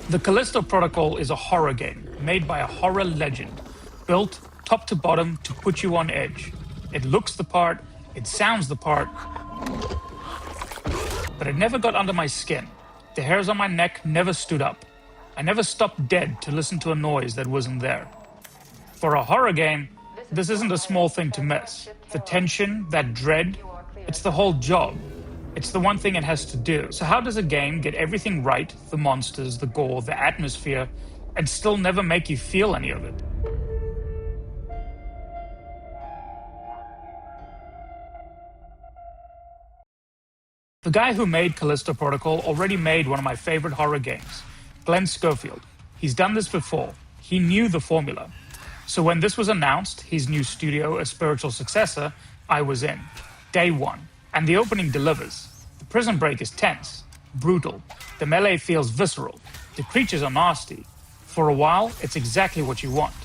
The Callisto Protocol is a horror game made by a horror legend, built top to bottom to put you on edge. It looks the part, it sounds the part, but it never got under my skin. The hairs on my neck never stood up. I never stopped dead to listen to a noise that wasn't there. For a horror game, this isn't a small thing to miss. The tension, that dread, it's the whole job. It's the one thing it has to do. So how does a game get everything right, the monsters, the gore, the atmosphere, and still never make you feel any of it? The guy who made Callisto Protocol already made one of my favorite horror games, Glenn Schofield. He's done this before. He knew the formula. So when this was announced, his new studio, a spiritual successor, I was in. Day one. And the opening delivers. The prison break is tense, brutal. The melee feels visceral. The creatures are nasty. For a while, it's exactly what you want.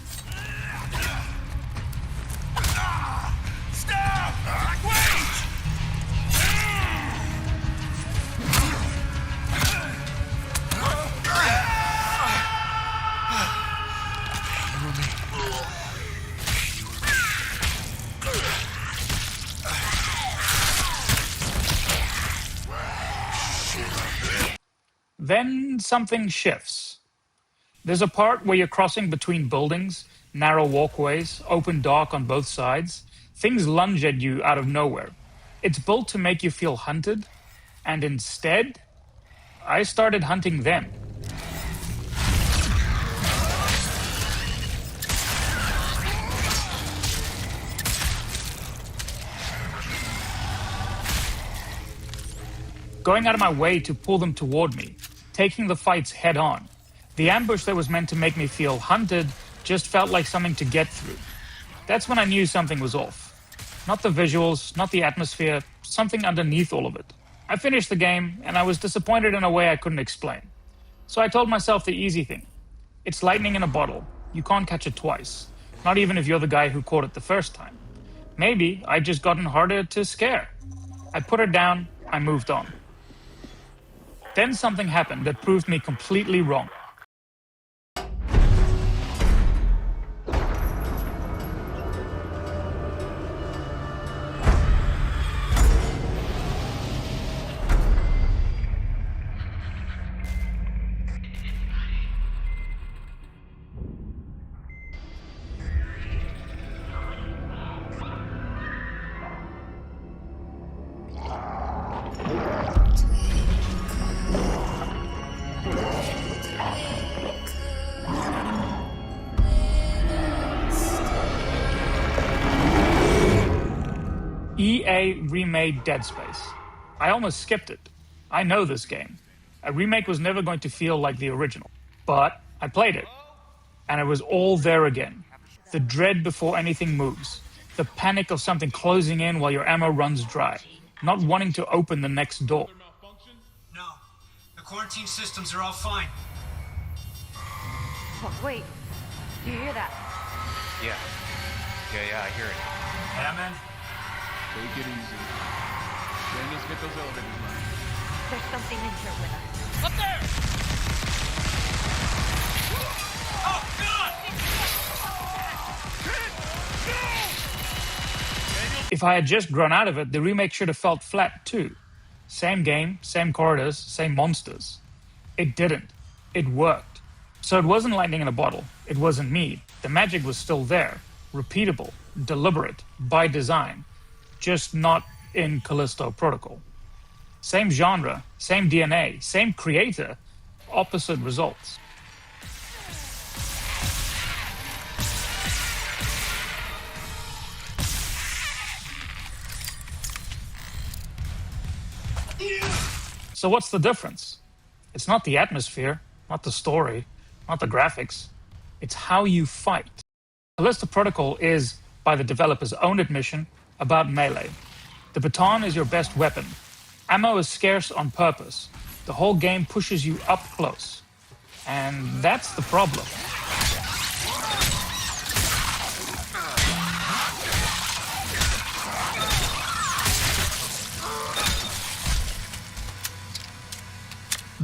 Then something shifts. There's a part where you're crossing between buildings, narrow walkways, open dark on both sides. Things lunge at you out of nowhere. It's built to make you feel hunted, and instead, I started hunting them. Going out of my way to pull them toward me, taking the fights head on. The ambush that was meant to make me feel hunted just felt like something to get through. That's when I knew something was off. Not the visuals, not the atmosphere, something underneath all of it. I finished the game, and I was disappointed in a way I couldn't explain. So I told myself the easy thing. It's lightning in a bottle. You can't catch it twice. Not even if you're the guy who caught it the first time. Maybe I'd just gotten harder to scare. I put it down, I moved on. Then something happened that proved me completely wrong. EA remade Dead Space. I almost skipped it. I know this game. A remake was never going to feel like the original. But I played it. And it was all there again. The dread before anything moves. The panic of something closing in while your ammo runs dry. Not wanting to open the next door. No. The quarantine systems are all fine. Oh, wait. Do you hear that? Yeah, I hear it. Hammond? Take it easy. Then let's get those elevators running. There's something in here with us. Up there! Oh, God! If I had just grown out of it, the remake should have felt flat too. Same game, same corridors, same monsters. It didn't. It worked. So it wasn't lightning in a bottle. It wasn't me. The magic was still there. Repeatable, deliberate, by design. Just not in Callisto Protocol. Same genre, same DNA, same creator, opposite results. So what's the difference? It's not the atmosphere, not the story, not the graphics. It's how you fight. Callisto Protocol is, by the developer's own admission, about melee. The baton is your best weapon. Ammo is scarce on purpose. The whole game pushes you up close. And that's the problem.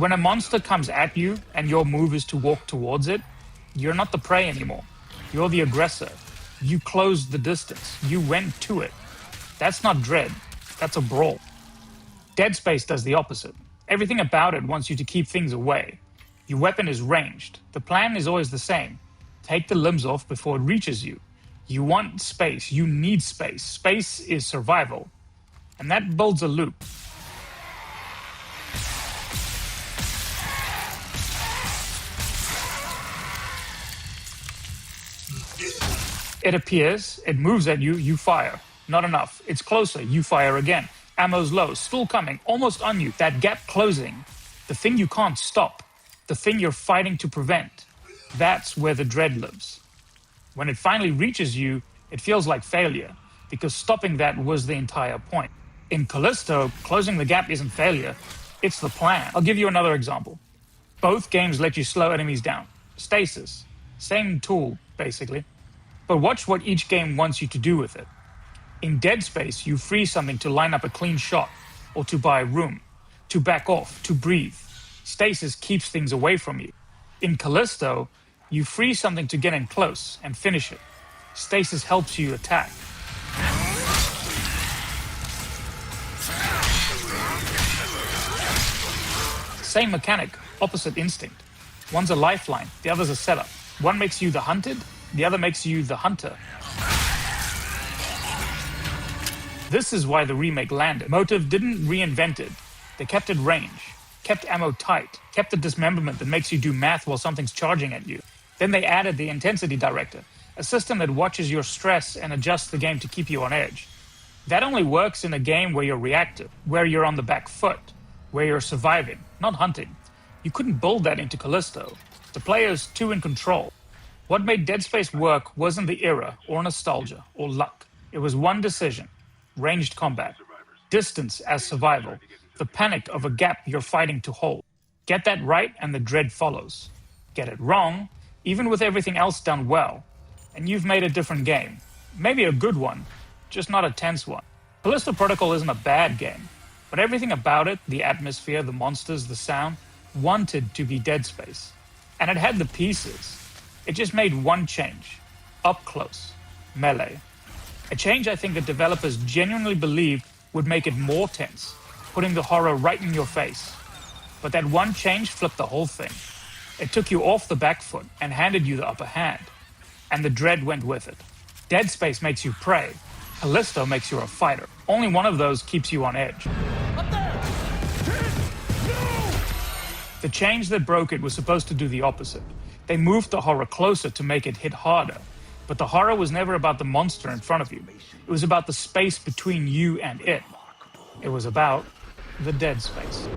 When a monster comes at you and your move is to walk towards it, you're not the prey anymore. You're the aggressor. You closed the distance. You went to it. That's not dread. That's a brawl. Dead Space does the opposite. Everything about it wants you to keep things away. Your weapon is ranged. The plan is always the same. Take the limbs off before it reaches you. You want space. You need space. Space is survival. And that builds a loop. It appears, it moves at you, you fire. Not enough. It's closer, you fire again. Ammo's low, still coming, almost on you. That gap closing. The thing you can't stop. The thing you're fighting to prevent. That's where the dread lives. When it finally reaches you, it feels like failure, because stopping that was the entire point. In Callisto, closing the gap isn't failure, it's the plan. I'll give you another example. Both games let you slow enemies down. Stasis. Same tool, basically. But watch what each game wants you to do with it. In Dead Space, you freeze something to line up a clean shot, or to buy room, to back off, to breathe. Stasis keeps things away from you. In Callisto, you freeze something to get in close and finish it. Stasis helps you attack. Same mechanic, opposite instinct. One's a lifeline, the other's a setup. One makes you the hunted, the other makes you the hunter. This is why the remake landed. Motive didn't reinvent it. They kept it range, kept ammo tight, kept the dismemberment that makes you do math while something's charging at you. Then they added the intensity director, a system that watches your stress and adjusts the game to keep you on edge. That only works in a game where you're reactive, where you're on the back foot, where you're surviving, not hunting. You couldn't build that into Callisto. The player's too in control. What made Dead Space work wasn't the era, or nostalgia, or luck. It was one decision: ranged combat, distance as survival, the panic of a gap you're fighting to hold. Get that right and the dread follows. Get it wrong, even with everything else done well, and you've made a different game. Maybe a good one, just not a tense one. Callisto Protocol isn't a bad game, but everything about it, the atmosphere, the monsters, the sound, wanted to be Dead Space. And it had the pieces. It just made one change: up close, melee. A change I think that developers genuinely believed would make it more tense, putting the horror right in your face. But that one change flipped the whole thing. It took you off the back foot and handed you the upper hand. And the dread went with it. Dead Space makes you prey. Callisto makes you a fighter. Only one of those keeps you on edge. Up there! No! The change that broke it was supposed to do the opposite. They moved the horror closer to make it hit harder. But the horror was never about the monster in front of you. It was about the space between you and it. It was about the dead space.